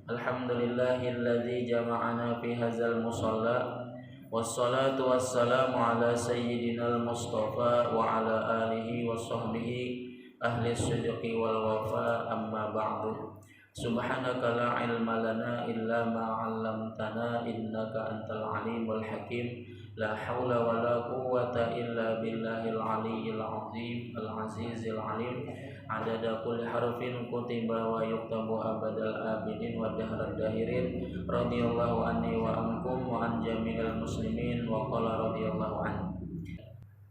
Alhamdulillahilladzi jama'ana fi hadzal musalla. Wassalatu wassalamu ala sayyidinal Mustafa wa ala alihi wa sahbihi ahli sidqi wal wafa, amma ba'du. Subhanaka la ilma lana illa ma 'allamtana innaka antal alimul hakim. La haula wa la quwwata illa billahil aliyyil azim al azizil alim. Adada kulli harfin kutiba wa yuktabu abadal abidin wa dahrad dahirin. Radhiyallahu anni wa ankum wa an jami'il muslimin wa qala radhiyallahu an.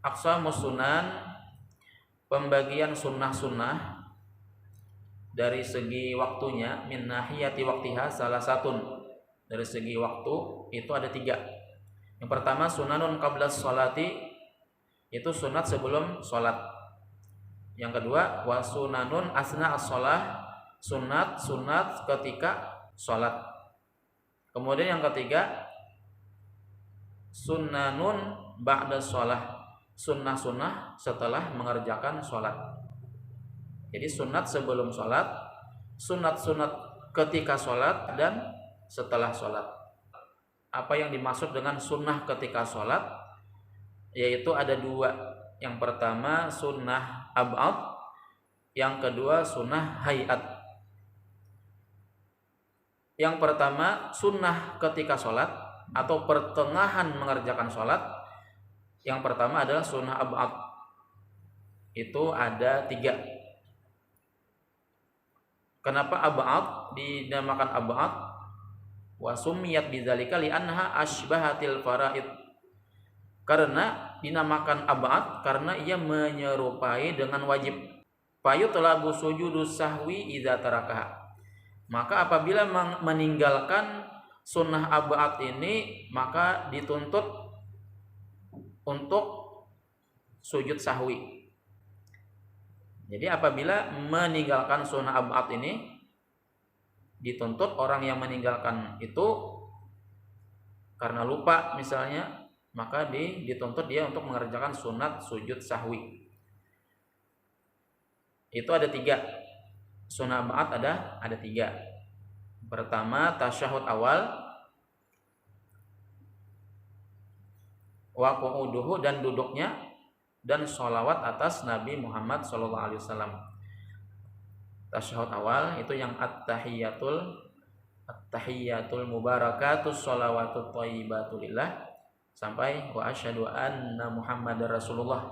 Aqsamus sunan, pembagian sunnah-sunnah dari segi waktunya, min nahiyati waktiha, salah satu dari segi waktu itu ada 3. Yang pertama sunanun qabla sholati, itu sunat sebelum sholat. Yang kedua wa sunanun asna as-sholah, sunat ketika sholat. Kemudian yang ketiga sunnanun ba'da sholah, sunnah setelah mengerjakan sholat. Jadi sunat sebelum sholat, sunat ketika sholat, dan setelah sholat. Apa yang dimaksud dengan sunnah ketika sholat? Yaitu ada 2. Yang pertama sunnah ab'ad, yang kedua sunnah hayat. Yang pertama sunnah ketika sholat atau pertengahan mengerjakan sholat. Yang pertama adalah sunnah ab'ad. Itu ada 3. Kenapa ab'ad dinamakan ab'ad? Wa sumiyat bidzalika li'annaha asbahatil faraid. Karena dinamakan ab'ad karena ia menyerupai dengan wajib. Fayutlabu sujudus sahwi idza tarakaha. Maka apabila meninggalkan sunnah ab'ad ini, maka dituntut untuk sujud sahwi. Jadi apabila meninggalkan sunnah ab'ad ini, dituntut orang yang meninggalkan itu karena lupa misalnya, maka dituntut dia untuk mengerjakan sunat sujud sahwi. Itu ada 3. Sunnah ab'ad ada 3. Pertama tasyahud awal, wa qu'uduhu, dan duduknya, dan sholawat atas Nabi Muhammad SAW. Tasyahud awal itu yang at-tahiyatul mubarakatus sholawatut thayyibatu lillah sampai wa asyhadu anna Muhammadar Rasulullah.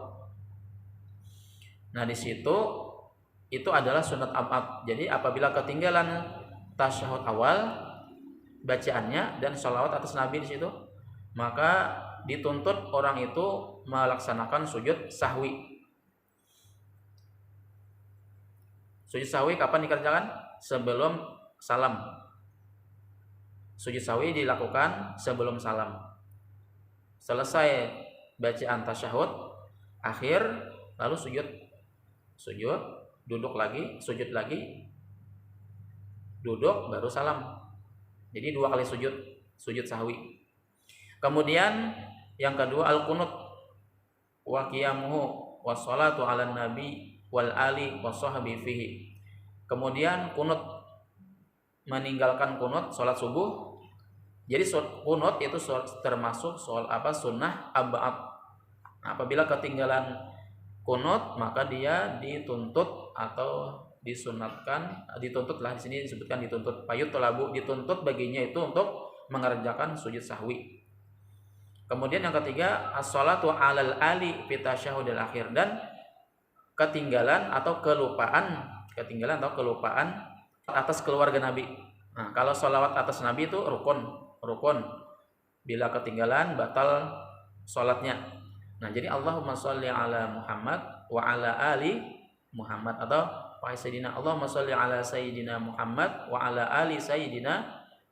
Nah, di situ itu adalah sunat ab'ad. Jadi apabila ketinggalan tasyahud awal bacaannya dan sholawat atas Nabi di situ, maka dituntut orang itu melaksanakan sujud sahwi. Sujud sahwi kapan dikerjakan? Sebelum salam. Sujud sahwi dilakukan sebelum salam. Selesai bacaan tasyahud akhir, lalu sujud, duduk lagi, sujud lagi, duduk, baru salam. Jadi 2 kali sujud sahwi. Kemudian yang kedua al-qunut wa qiyamuhu wassalatu ala nabi wal ali washabi fihi. Kemudian kunut, meninggalkan kunut salat subuh. Jadi kunut itu termasuk sunnah ab'ad. Apabila ketinggalan kunut, maka dia dituntut atau disunatkan, dituntutlah, di sini disebutkan dituntut, payutlabu, dituntut baginya itu untuk mengerjakan sujud sahwi. Kemudian yang ketiga as-shalatu 'alal ali fi tasyahudil akhir, dan ketinggalan atau kelupaan atas keluarga Nabi. Nah, kalau sholawat atas Nabi itu rukun. Bila ketinggalan batal sholatnya. Nah, jadi Allahumma sholli ala Muhammad wa ala ali Muhammad, atau wa sayyidina Allahumma sholli ala sayyidina Muhammad wa ala ali sayyidina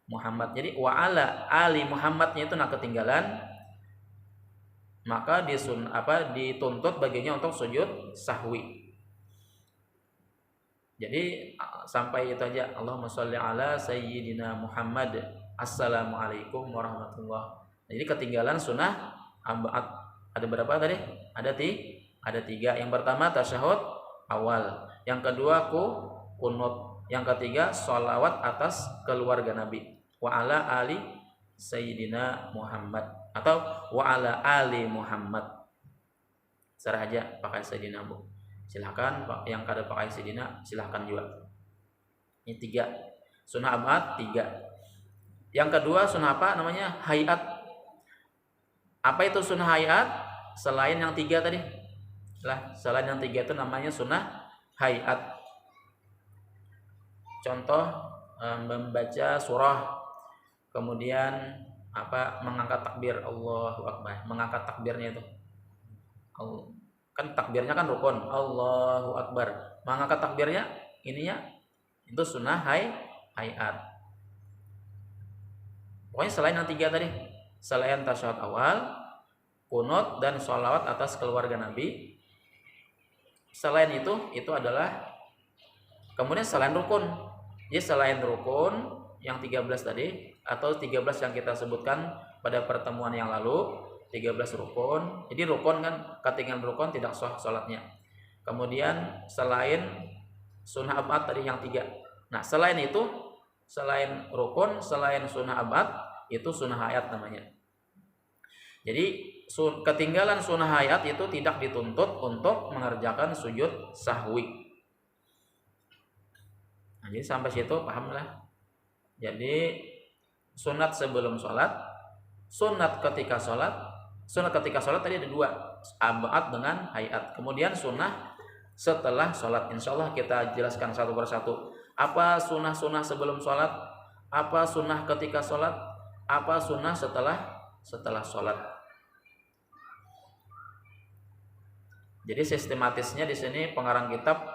Muhammad. Jadi wa ala ali Muhammadnya itu ketinggalan, maka dituntut baginya untuk sujud sahwi. Jadi sampai itu aja. Allahumma sholli ala sayyidina Muhammad. Assalamualaikum warahmatullahi. Jadi ketinggalan sunnah ab'ad ada berapa tadi? Ada 3. Yang pertama tasyahud awal, yang kedua kunut, Yang ketiga, sholawat atas keluarga Nabi. Wa ala ali Sayyidina Muhammad atau wa ala ali Muhammad. Serah aja pakai Sayyidina Bu. Silahkan yang kada pakai Sayyidina silahkan juga. Ini 3. Sunnah abad 3. Yang kedua sunnah apa namanya? Hayat. Apa itu sunnah hayat? Selain yang 3 tadi. Selain yang 3 itu namanya sunnah hayat. Contoh membaca surah, kemudian mengangkat takbir, Allahu Akbar, mengangkat takbirnya itu. Kan takbirnya kan rukun, Allahu Akbar. Mengangkat takbirnya ininya itu sunnah hayat. Pokoknya selain yang 3 tadi, selain tasyahud awal, kunut dan sholawat atas keluarga Nabi. Selain itu adalah kemudian selain rukun. Jadi selain rukun yang 13 tadi atau 13 yang kita sebutkan pada pertemuan yang lalu, 13 rukun. Jadi rukun kan ketinggalan rukun tidak sah salatnya. Kemudian selain sunnah abad tadi yang 3. Nah, selain itu, selain rukun, selain sunnah abad, itu sunnah hayat namanya. Jadi ketinggalan sunnah hayat itu tidak dituntut untuk mengerjakan sujud sahwi. Nah, jadi sampai situ paham lah. Jadi sunat sebelum sholat, sunat ketika sholat. Sunat ketika sholat tadi ada 2, abad dengan hayat. Kemudian sunnah setelah sholat. Insya Allah kita jelaskan satu persatu. Apa sunnah-sunnah sebelum sholat, apa sunnah ketika sholat, apa sunnah setelah sholat. Jadi sistematisnya di sini pengarang kitab,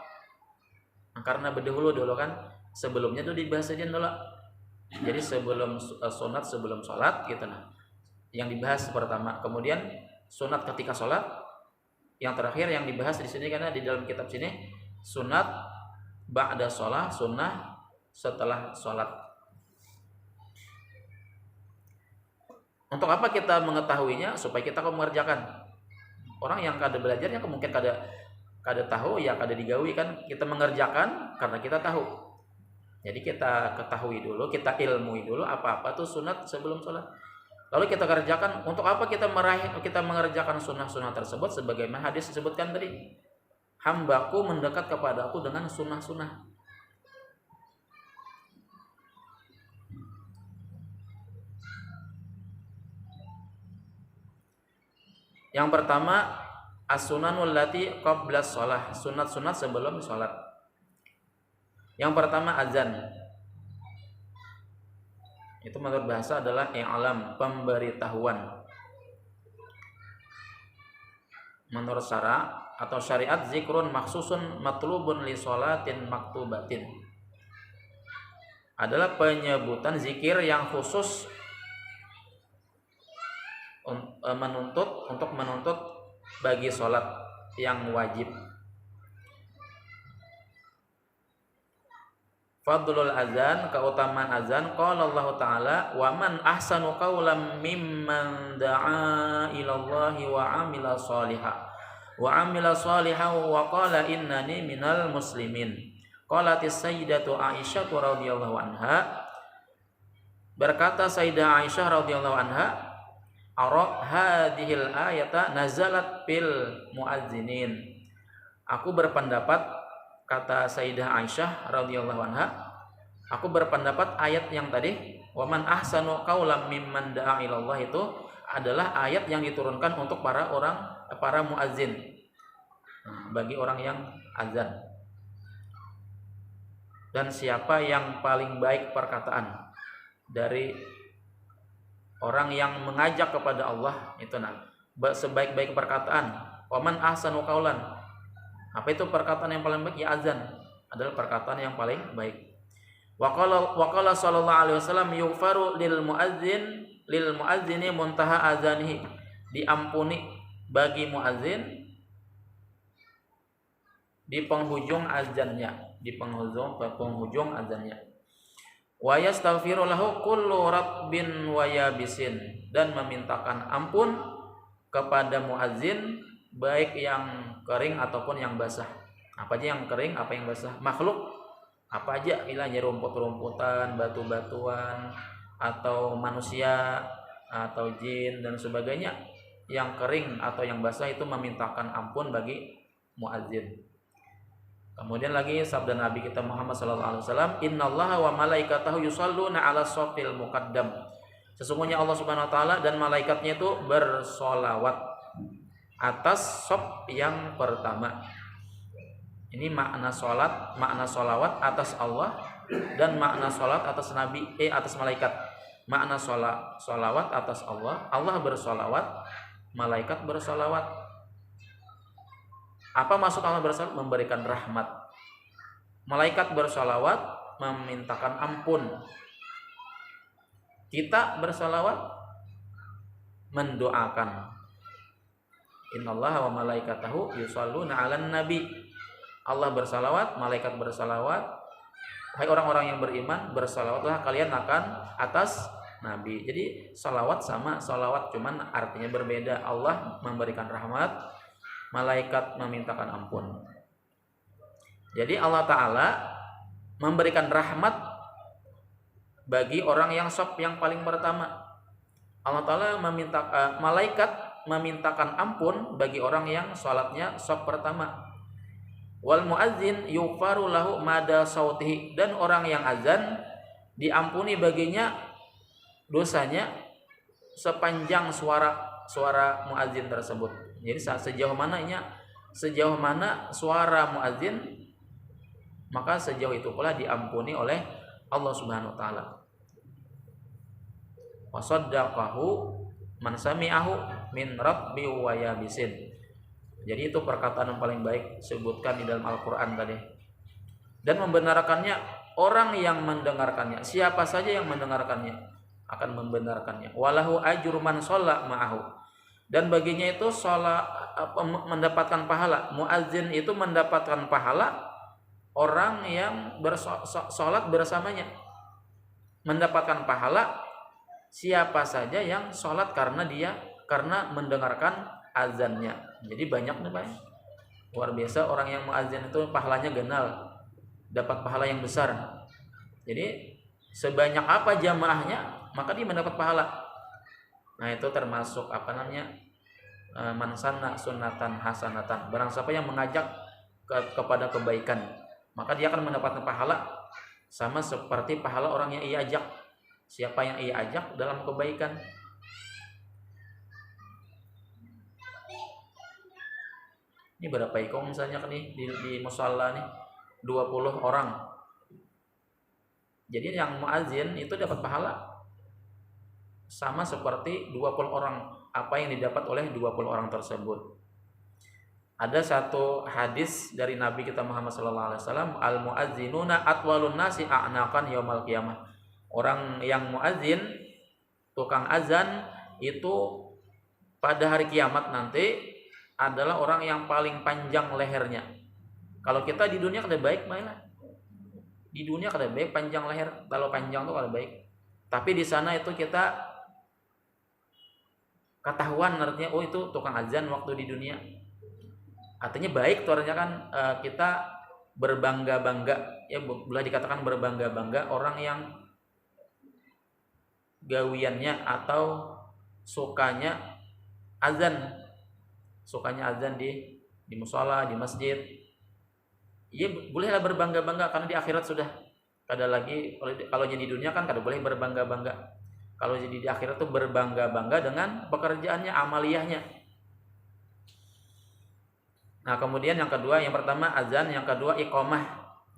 karena berdahulu dulu kan sebelumnya tuh dibahas aja dulu. Jadi sebelum sunat sebelum sholat gitu nah. Yang dibahas pertama, kemudian sunat ketika sholat, yang terakhir yang dibahas di sini karena di dalam kitab sini sunat ba'da sholat, sunnah setelah sholat. Untuk apa kita mengetahuinya? Supaya kita mengerjakan. Orang yang kada belajarnya mungkin kada tahu ya kada digawi kan. Kita mengerjakan karena kita tahu. Jadi kita ketahui dulu, kita ilmui dulu apa-apa tuh sunat sebelum sholat. Lalu kita kerjakan. Untuk apa kita mengerjakan sunnah-sunnah tersebut? Sebagaimana hadis disebutkan tadi, hambaku mendekat kepadaku dengan sunnah-sunnah. Yang pertama, as-sunanul lati qabla shalah, sunat-sunat sebelum sholat. Yang pertama azan. Itu menurut bahasa adalah i'lam, pemberitahuan. Menurut syara atau syariat, zikrun maksusun matlubun li sholatin maktubatin. Adalah penyebutan zikir yang khusus untuk menuntut bagi sholat yang wajib. Fadlul azan, keutamaan azan. Qala Allah Ta'ala, wa man ahsanu qawlan mimman da'a ilallahi wa amila shalihan wa qala innani minal muslimin. Qalatis sayyidatu Aisyah radhiyallahu anha, berkata Sayyidah Aisyah radhiyallahu anha, ara hadhil ayata nazalat bil muadzinin. Aku berpendapat, kata Sayyidah Aisyah radhiyallahu anha, aku berpendapat ayat yang tadi waman ahsanu qaulam mimman da'a ilallah itu adalah ayat yang diturunkan untuk para muadzin, bagi orang yang azan. Dan siapa yang paling baik perkataan dari orang yang mengajak kepada Allah itu sebaik-baik perkataan. Waman ahsanu qaulan, apa itu perkataan yang paling baik? Ya azan adalah perkataan yang paling baik. Wa qala sallallahu alaihi wasallam yughfaru lil muadzini muntaha azanihi, diampuni bagi muadzin di penghujung azannya, di penghujung azannya. Wa yastaghfiru lahu kullu rabbin wa yabisin, dan memintakan ampun kepada muadzin baik yang kering ataupun yang basah. Apa aja yang kering, apa yang basah, makhluk Apa aja ilahnya, rumput-rumputan, batu-batuan, atau manusia, atau jin dan sebagainya yang kering atau yang basah itu memintakan ampun bagi muadzin. Kemudian lagi sabda Nabi kita Muhammad SAW, Innallaha wa malaikatahu yusalluna ala sofil muqaddam. Sesungguhnya Allah Subhanahu Wa Taala dan malaikatnya itu bersolawat atas sop yang pertama. Ini makna solawat atas Allah dan makna solat atas Nabi, atas malaikat. Makna solawat atas Allah, Allah bersolawat, malaikat bersolawat. Apa maksud Allah bersolawat? Memberikan rahmat. Malaikat bersolawat, memintakan ampun. Kita bersolawat, mendoakan. Innallaha wa malaikatahu yusalluna 'alan nabi. Allah bersalawat, malaikat bersalawat. Hai orang-orang yang beriman, bersalawatlah kalian akan atas Nabi. Jadi salawat sama salawat, cuman artinya berbeda. Allah memberikan rahmat, malaikat memintakan ampun. Jadi Allah Ta'ala memberikan rahmat bagi orang yang sop yang paling pertama. Allah Ta'ala malaikat memintakan ampun bagi orang yang sholatnya sop pertama. Wal muadzin yughfaru lahu mada sautihi, dan orang yang azan diampuni baginya dosanya sepanjang suara muadzin tersebut. Jadi sejauh mana suara muadzin, maka sejauh itu pula diampuni oleh Allah Subhanahu wa taala. Wa saddaqahu man sami'ahu min rabbi wa yabisin. Jadi itu perkataan yang paling baik sebutkan di dalam Al-Quran tadi. Dan membenarkannya orang yang mendengarkannya. Siapa saja yang mendengarkannya akan membenarkannya. Walahu ajru man shalla ma'ahu. Dan baginya itu mendapatkan pahala. Muadzin itu mendapatkan pahala orang yang sholat bersamanya. Mendapatkan pahala siapa saja yang sholat karena mendengarkan azannya. Jadi banyak nih Pak. Luar biasa orang yang muadzin itu pahalanya genal, dapat pahala yang besar. Jadi sebanyak apa jamaahnya, maka dia mendapat pahala. Nah, itu termasuk man sanna sunnatan hasanatan. Barang siapa yang mengajak kepada kebaikan, maka dia akan mendapatkan pahala sama seperti pahala orang yang ia ajak. Siapa yang ia ajak dalam kebaikan. Ini berapa ikom misalnya nih di musalla nih 20 orang. Jadi yang muadzin itu dapat pahala sama seperti 20 orang apa yang didapat oleh 20 orang tersebut. Ada satu hadis dari Nabi kita Muhammad SAW, al muadzinuna atwalun nasi a'naqan yaumal qiyamah. Orang yang muadzin, tukang azan itu pada hari kiamat nanti adalah orang yang paling panjang lehernya. Kalau kita di dunia kada baik mainlah. Di dunia kada baik panjang leher, kalau panjang tuh kada baik. Tapi di sana itu kita ketahuan artinya, oh itu tukang azan waktu di dunia. Artinya baik tuh artinya kan kita berbangga-bangga, ya boleh dikatakan berbangga-bangga orang yang gawiannya atau sukanya azan di mushola, di masjid. Iya bolehlah berbangga-bangga karena di akhirat sudah kada lagi. Kalau jadi di dunia kan kada boleh berbangga-bangga. Kalau jadi di akhirat tuh berbangga-bangga dengan pekerjaannya, amaliyahnya. Nah, kemudian yang kedua, yang pertama azan, yang kedua iqamah.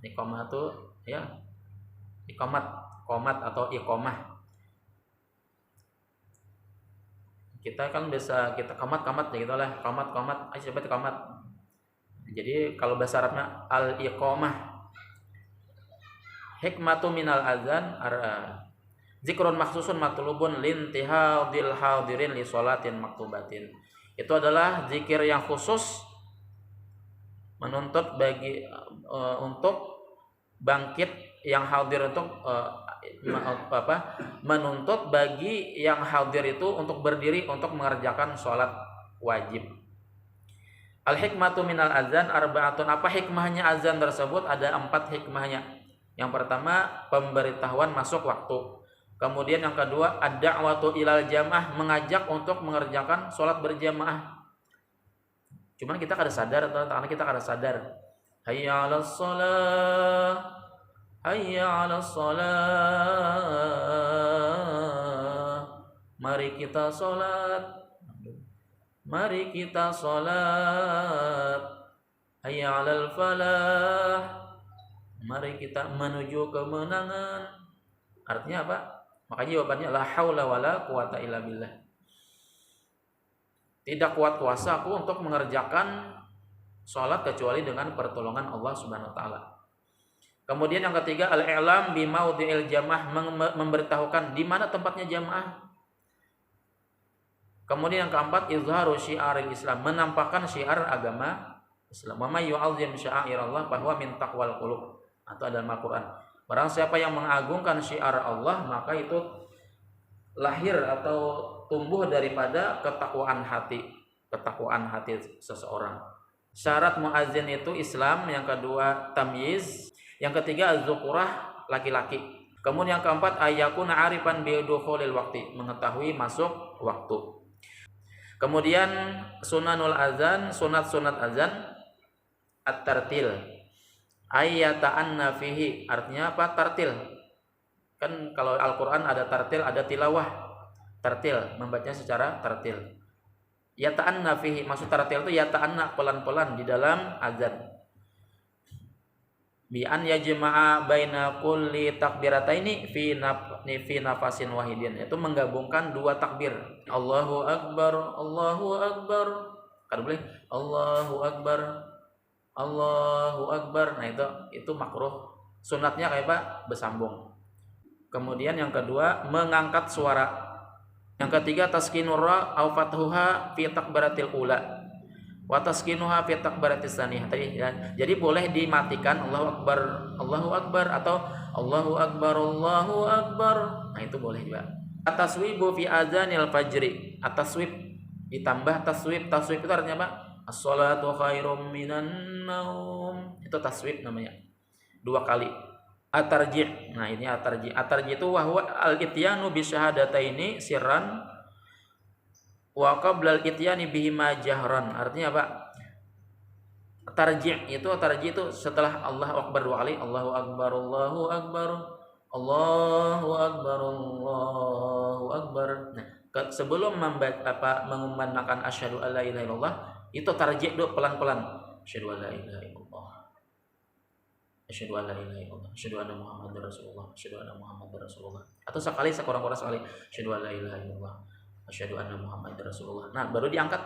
Iqamah itu ya qomat atau iqamah. Kita kan biasa kita kamat ya gitulah, kamat aja seperti kamat. Jadi kalau bahasa Arabnya al iqamah. Hikmatu minal azan zikrun maksusun matlubun lintihadil hadirin li sholatin maktubatin. Itu adalah zikir yang khusus menuntut untuk bangkit yang hadir untuk menuntut bagi yang hadir itu untuk berdiri untuk mengerjakan sholat wajib. Al hikmatu minal azan arba'atun. Apa hikmahnya azan tersebut? Ada 4 hikmahnya. Yang pertama, pemberitahuan masuk waktu. Kemudian yang kedua, ad-da'watu ilal jamaah, mengajak untuk mengerjakan sholat berjamaah. Cuman kita kada sadar, karena kita kada sadar. Hayya 'alas shalah, hayya 'alas shalah. Mari kita sholat, mari kita sholat. Hayya 'alal falah, mari kita menuju kemenangan. Artinya apa? Makanya jawabannya la haula wala quwata illa billah. Tidak kuat kuasa aku untuk mengerjakan sholat kecuali dengan pertolongan Allah Subhanahu wa taala. Kemudian yang ketiga, al-i'lam bi maudhi'il jamaah, memberitahukan di mana tempatnya jamaah. Kemudian yang keempat, izharu syiaril Islam, menampakkan syiar agama Islam. Wa may yu'azzim sya'airallah bahwa min taqwal qulub, atau dalam Al-Qur'an. Barang siapa yang mengagungkan syiar Allah, maka itu lahir atau tumbuh daripada ketakwaan hati seseorang. Syarat muadzin itu Islam, yang kedua tamyiz, yang ketiga az-zukurah, laki-laki. Kemudian yang keempat, ayyakuna arifan bi dukhulil waqti, mengetahui masuk waktu. Kemudian sunanul azan, sunat-sunat azan, at-tartil, ayyata'anna fihi, artinya apa? Tartil. Kan kalau Al-Qur'an ada tartil, ada tilawah. Tartil, membacanya secara tartil. Yata'anna fihi, maksud tartil itu yata'anna, pelan-pelan di dalam azan. Bi an yajma'a baina kulli takbirataini fi nafasin wahidin, itu menggabungkan dua takbir. Allahu akbar, Allahu akbar. Kan boleh Allahu akbar, Allahu akbar. Nah, itu makruh. Sunatnya kayak apa? Bersambung. Kemudian yang kedua, mengangkat suara. Yang ketiga, taskinur ra au fathuha fi takbiratil ula wa taskinuha fi takbiratis tsaniyah. Jadi boleh dimatikan Allahu akbar, Allahu akbar, atau Allahu akbar, Allahu akbar. Nah, itu boleh juga. At-taswibu fi adzanil fajri. At-taswib ditambah taswib. Taswib itu artinya apa? As-shalatu khairum minan naum. Itu taswib namanya. 2 kali. At-tarji'. Nah, ini at-tarji'. At-tarji' itu wahwa al-ityanu bi syahadataini sirran wa qabla al-ityani bihima jahran. Artinya apa? Tarji' itu setelah Allahu akbar 2 kali, Allahu akbar, Allahu akbar, Allahu akbar, Allahu akbar. Nah, sebelum mengumandangkan asyhadu alla ilaha illallah, itu tarji' dulu pelan-pelan. Asyhadu alla ilaha illallah, asyhadu alla ilaha illallah, asyhadu anna Muhammadar Rasulullah, asyhadu anna Muhammadar Rasulullah. Atau sekali sekurang-kurang sekali, asyhadu alla ilaha illallah, asyhadu anna Muhammadar Rasulullah. Nah, baru diangkat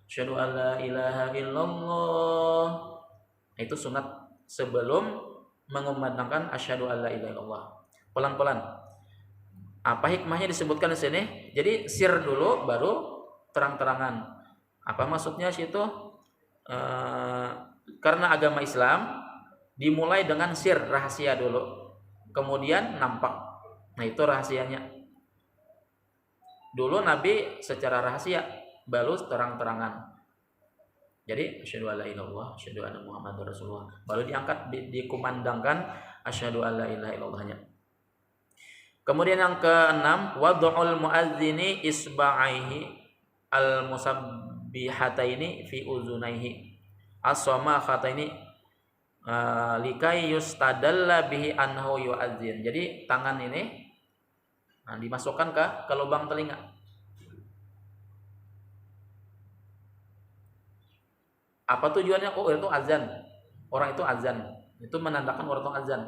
asyhadu alla ilaha illallah. Nah, itu sunat sebelum mengumandangkan asyhadu alla ilaha illallah. Pelan-pelan. Apa hikmahnya disebutkan di sini? Jadi sir dulu baru terang-terangan. Apa maksudnya situ? Karena agama Islam dimulai dengan sir, rahasia dulu, kemudian nampak. Nah, itu rahasianya. Dulu Nabi secara rahasia, baru terang-terangan. Jadi asyhadu alla ilaha illallah, asyhadu anna Muhammadar Rasulullah, baru diangkat, dikumandangkan asyhadu alla ilaha illallahnya. Kemudian yang keenam, wad'ul muadzini isba'aihi al-musabbihataini fi uzunaihi as-samakhataini likai yustadalla bihi anhu yu'adzin. Jadi tangan ini dimasukkan ke lubang telinga. Apa tujuannya? Oh, itu azan. Orang itu azan. Itu menandakan orang itu azan.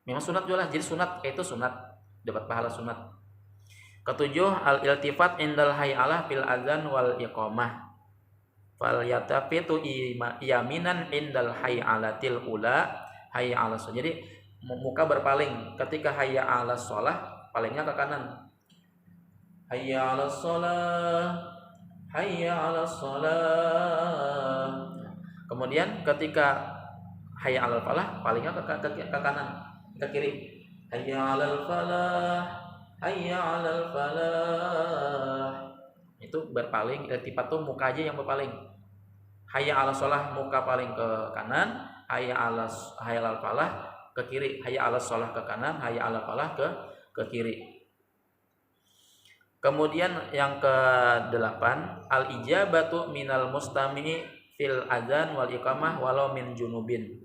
Memang sunat juga lah. Jadi sunat itu sunat, dapat pahala sunat. Ketujuh, al-iltifat indal hay'alah fil azan wal iqamah. Fal yatafitu yaminan indal hay'alatil ula hayya 'alas. Jadi muka berpaling ketika hayya 'alas shalah, palingnya ke kanan. Hayya 'alas shalah, hayya 'alas shalah. Kemudian ketika hayya 'alal falah, palingnya ke kanan, ke kiri. Hayya 'alal falah, hayya 'alal falah. Itu berpaling, iltifat tuh muka aja yang berpaling. Hayya 'alas shalah, muka paling ke kanan. Hayya 'alal falah, ke kiri, hayya 'alas shalah ke kanan, hayya 'alal falah ke kiri. Kemudian yang ke-8, al-ijabatu minal mustami'i fil adzan wal iqamah walau min junubin.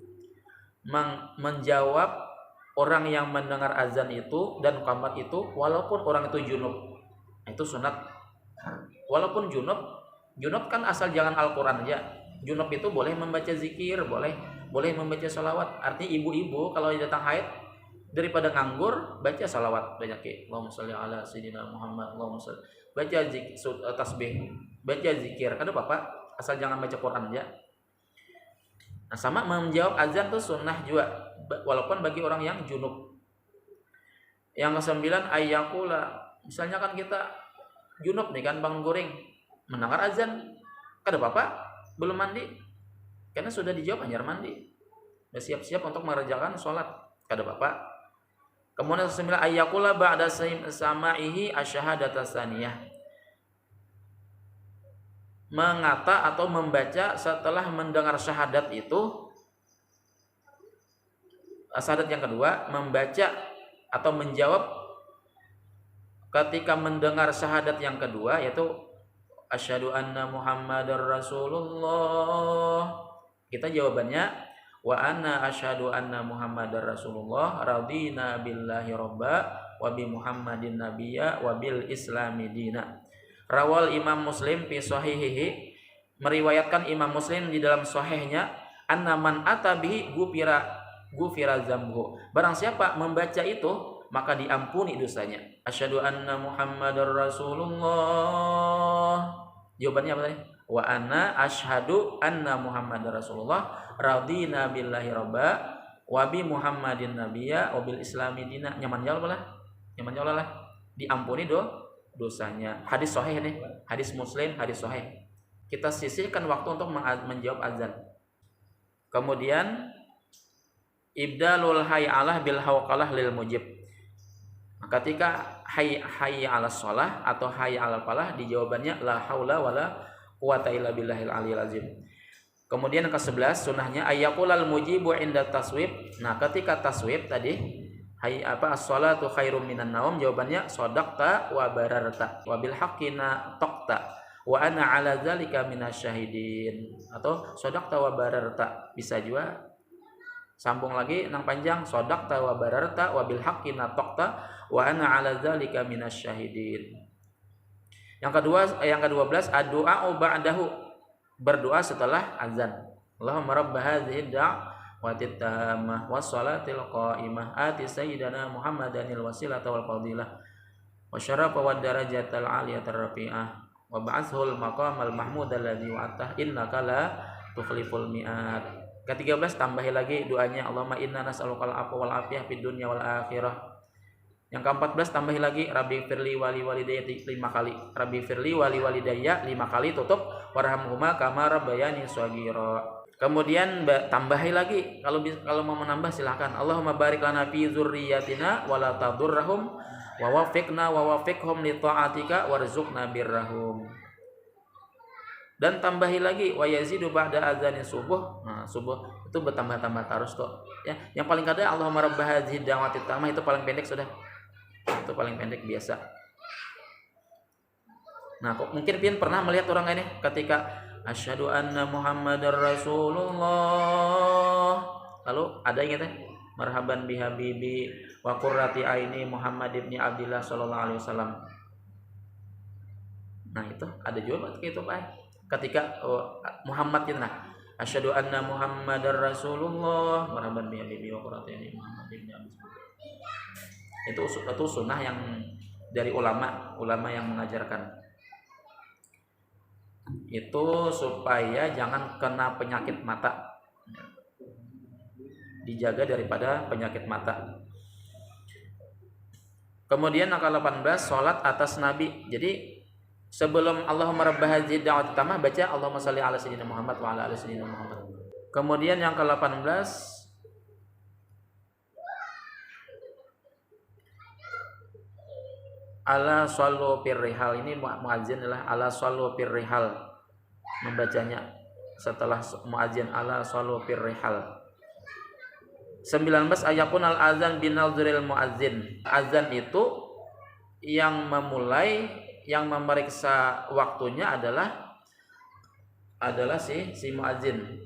Menjawab orang yang mendengar azan itu dan iqamat itu walaupun orang itu junub. Itu sunat. Walaupun junub kan asal jangan Al-Qur'an aja. Junub itu boleh membaca zikir, boleh membaca salawat. Artinya ibu-ibu kalau datang haid daripada nganggur baca salawat banyak ya. Allahumma sholli ala sayyidina Muhammad, Allahumma sholli. Baca tasbih, baca zikir. Ada apa-apa asal jangan baca Quran aja. Nah, sama menjawab azan tuh sunnah juga walaupun bagi orang yang junub. Yang ke-9 ayyakula. Misalnya kan kita junub nih kan bangun goreng, mendengar azan, kada apa-apa, belum mandi. Karena sudah dijawab anjar mandi. Sudah siap-siap untuk mengerjakan sholat, kada apa-apa. Kemudian 9 ayyakula ba'da sama'ihi asyhadata tsaniyah. Mengata atau membaca setelah mendengar syahadat itu, syahadat yang kedua, membaca atau menjawab ketika mendengar syahadat yang kedua, yaitu asyhadu anna Muhammadar Rasulullah. Kita jawabannya wa anna asyhadu anna Muhammadar Rasulullah radina billahi robba wa bi Muhammadin nabiyya wa bil islami dina. Rawal Imam Muslim fi sahihihi, meriwayatkan Imam Muslim di dalam sahihnya, anna man atabihi gufira zambu. Barang siapa membaca itu maka diampuni dosanya. Asyhadu anna Muhammadar Rasulullah. Jawabannya apa tadi? Wa anna asyhadu anna Muhammadar Rasulullah radina billahi robba wa bi Muhammadin nabiyya wa bil islami dina. Nyaman jawab lah. Diampuni dosanya. Hadis sahih nih, hadis Muslim, hadis sahih. Kita sisihkan waktu untuk menjawab azan. Kemudian ibdalul hay'alah bil hawqalah lil mujib. Ketika hayy 'alas shalah atau hayy 'alal falah, dijawabannya la haula wala quwata illa billahil aliyil azim. Kemudian yang ke-11 sunahnya ayyaqulal mujibu inda taswib. Nah, ketika taswib tadi as-shalatu khairum minan naum, jawabannya shadaqta wa bararta wa bil haqqina taqta wa ana ala zalika minasyahidin, atau shadaqta wa bararta. Bisa juga sambung lagi nang panjang, shadaqta wa bararta wa bil haqqina taqta wa ana ala zalika minasyahidin. Yang ke-12 ad-du'a ba'dahu, berdoa setelah azan. Allahumma rabb hadhihi da'watit tammah wassalatil qa'imah ati sayyidana Muhammadanil wasilata wal fadilah wa syarafa wad darajatal aliyatar rafi'ah wa ba'athul maqamal mahmud alladzi wa'atah innaka la tukhliful mi'ad. Ke-13 tambahi lagi doanya, Allahumma inna nas'alukal afwa wal afiyah fid dunya wal akhirah. Yang ke-14 tambahi lagi rabbi firli wali walidayya 5 kali. Rabbi firli wali walidayya 5 kali, tutup warhamhuma kama rabbayani shaghira. Kemudian tambahi lagi, kalau mau menambah silahkan. Allahumma barik lana fi dzurriyyatina wa la tadurrahum wa waffiqna wa waffiqhum li ta'atika warzuqna birrahum. Dan tambahi lagi wa yazidu ba'da azani subuh. Nah, subuh itu bertambah-tambah terus kok. Ya, yang paling kada Allahumma rabb hadhihi da'watit tammah, itu paling pendek sudah. Itu paling pendek biasa. Nah, kok mungkin pian pernah melihat orang ini ketika asyhadu anna Muhammadar Rasulullah, lalu ada yang gitu, marhaban bi habibi wa qurrati aini Muhammad ibni Abdillah sallallahu alaihi wasallam. Nah, itu ada juga kayak itu Pak. Ketika Muhammad itu, nah, asyhadu anna Muhammadar Rasulullah, marhaban bi habibi wa qurrati aini Muhammad ibni Abdillah. Itu sunnah yang dari ulama yang mengajarkan. Itu supaya jangan kena penyakit mata, dijaga daripada penyakit mata. Kemudian angka 18 salat atas Nabi. Jadi sebelum Allahumma rabb hadhihi da'wat tammah baca Allahumma shalli ala sayyidina Muhammad wa ala ali sayyidina Muhammad. Kemudian yang ke-18 ala shallu firrihal. Ini muadzin adalah ala shallu firrihal, membacanya setelah muadzin ala shallu firrihal. 19 ayakun al azan binadzuril muadzin. Azan itu yang memulai, yang memeriksa waktunya adalah si muadzin.